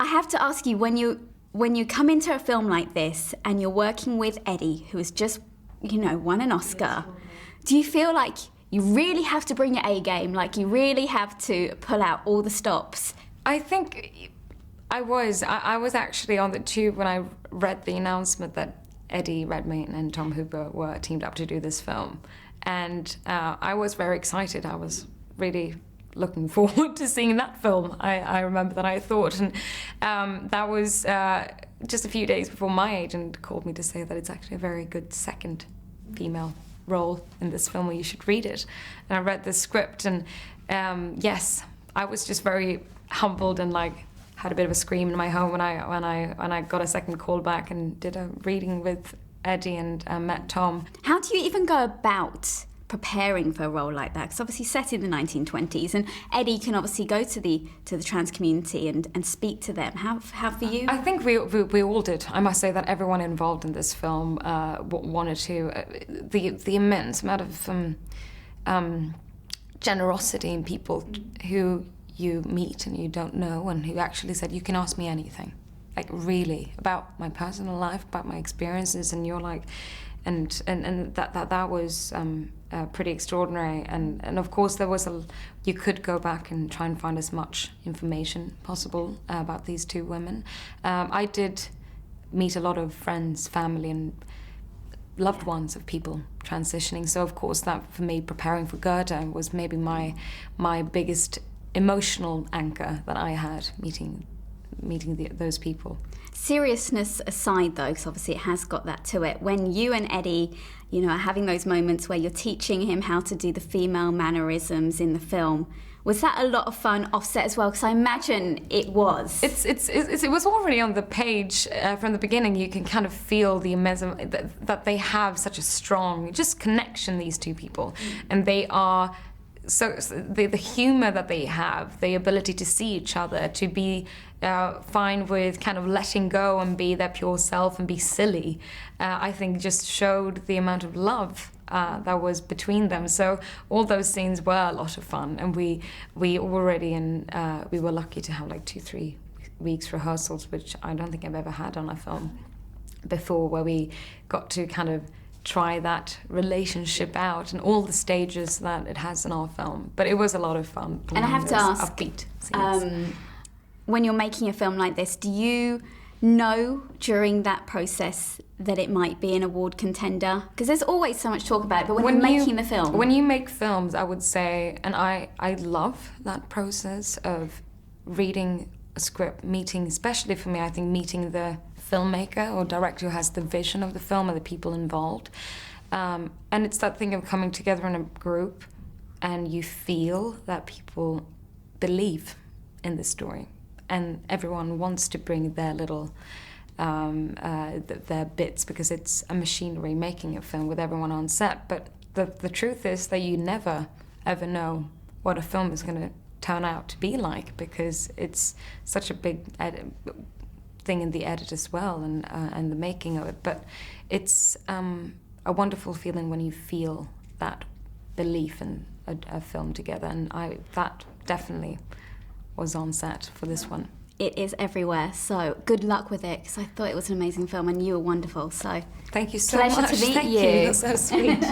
I have to ask you, when you come into a film like this and you're working with Eddie, who has just, won an Oscar, do you feel like you really have to bring your A game, like you really have to pull out all the stops? I think I was actually on the tube when I read the announcement that Eddie Redmayne and Tom Hooper were teamed up to do this film. And I was very excited. I was really looking forward to seeing that film. I remember that I thought. And that was just a few days before my agent called me to say that it's actually a very good second female role in this film, where you should read it. And I read the script, and yes, I was just very humbled and had a bit of a scream in my home when I got a second call back and did a reading with Eddie and met Tom. How do you even go about preparing for a role like that? Because obviously set in the 1920s, and Eddie can obviously go to the trans community and speak to them. How for you? I think we all did. I must say that everyone involved in this film wanted to. The immense amount of generosity in people who you meet and you don't know, and who actually said, you can ask me anything, really, about my personal life, about my experiences, and you're like, and that was pretty extraordinary. And of course there was you could go back and try and find as much information possible about these two women. I did meet a lot of friends, family, and loved ones of people transitioning. So of course that, for me, preparing for Gerda was maybe my biggest emotional anchor that I had, meeting those people. Seriousness aside, though, because obviously it has got that to it, when you and Eddie, are having those moments where you're teaching him how to do the female mannerisms in the film, was that a lot of fun offset as well? Because I imagine it was. It was already on the page from the beginning. You can kind of feel the amazing that they have such a strong just connection, these two people, and they are. So the humour that they have, the ability to see each other, to be fine with kind of letting go and be their pure self and be silly, I think just showed the amount of love that was between them. So all those scenes were a lot of fun, and we already, and we were lucky to have 2-3 weeks rehearsals, which I don't think I've ever had on a film before, where we got to kind of try that relationship out and all the stages that it has in our film. But it was a lot of fun. And I have to ask, upbeat scenes. When you're making a film like this, do you know during that process that it might be an award contender? Because there's always so much talk about it, but when you're making the film... When you make films, I would say, and I love that process of reading a script, meeting, especially for me, I think meeting the filmmaker or director who has the vision of the film and the people involved. And it's that thing of coming together in a group and you feel that people believe in the story and everyone wants to bring their little their bits, because it's a machinery making a film with everyone on set. But the truth is that you never ever know what a film is going to turn out to be like, because it's such a big thing in the edit as well, and the making of it. But it's a wonderful feeling when you feel that belief in a film together, and that definitely was on set for this one. It is everywhere, so good luck with it, because I thought it was an amazing film and you were wonderful. So thank you so pleasure much. to meet Thank you. That's so sweet.